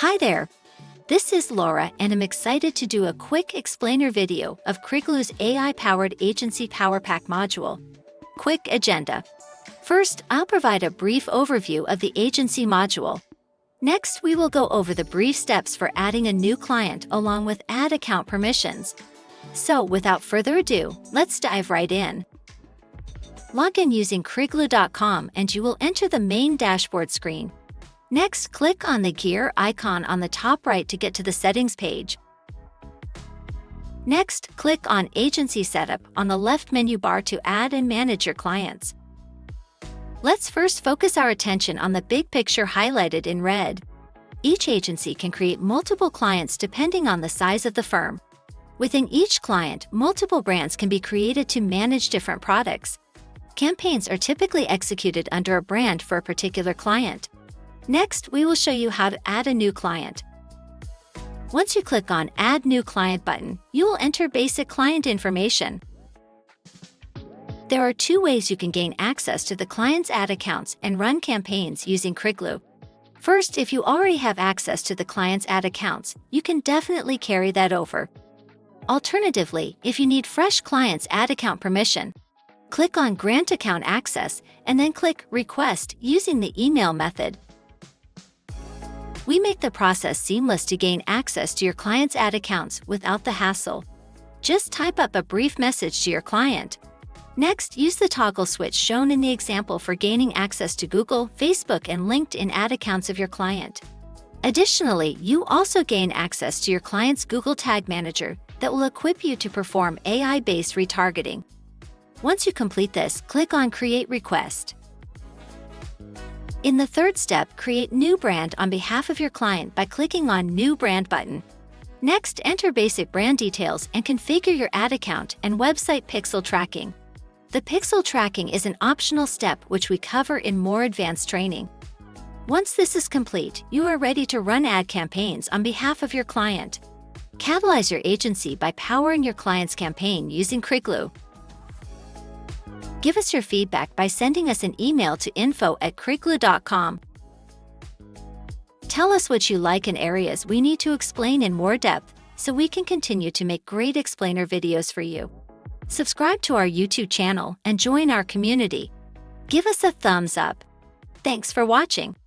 Hi there! This is Laura and I'm excited to do a quick explainer video of Crigloo's AI-powered Agency Power Pack module. Quick agenda. First, I'll provide a brief overview of the agency module. Next, we will go over the brief steps for adding a new client along with add account permissions. So, without further ado, let's dive right in. Log in using Crigloo.com and you will enter the main dashboard screen. Next, click on the gear icon on the top right to get to the settings page. Next, click on Agency Setup on the left menu bar to add and manage your clients. Let's first focus our attention on the big picture highlighted in red. Each agency can create multiple clients depending on the size of the firm. Within each client, multiple brands can be created to manage different products. Campaigns are typically executed under a brand for a particular client. Next, we will show you how to add a new client. Once you click on Add New Client button, you will enter basic client information. There are two ways you can gain access to the client's ad accounts and run campaigns using Crigloo. First, if you already have access to the client's ad accounts, you can definitely carry that over. Alternatively, if you need fresh client's ad account permission, click on Grant Account Access and then click Request using the email method. We make the process seamless to gain access to your client's ad accounts without the hassle. Just type up a brief message to your client. Next, use the toggle switch shown in the example for gaining access to Google, Facebook, and LinkedIn ad accounts of your client. Additionally, you also gain access to your client's Google Tag Manager that will equip you to perform AI-based retargeting. Once you complete this, click on Create Request. In the third step, create new brand on behalf of your client by clicking on New Brand button. Next, enter basic brand details and configure your ad account and website pixel tracking. The pixel tracking is an optional step which we cover in more advanced training. Once this is complete, you are ready to run ad campaigns on behalf of your client. Catalyze your agency by powering your client's campaign using Crigloo. Give us your feedback by sending us an email to info@crigloo.com. Tell us what you like and areas we need to explain in more depth so we can continue to make great explainer videos for you. Subscribe to our YouTube channel and join our community. Give us a thumbs up. Thanks for watching.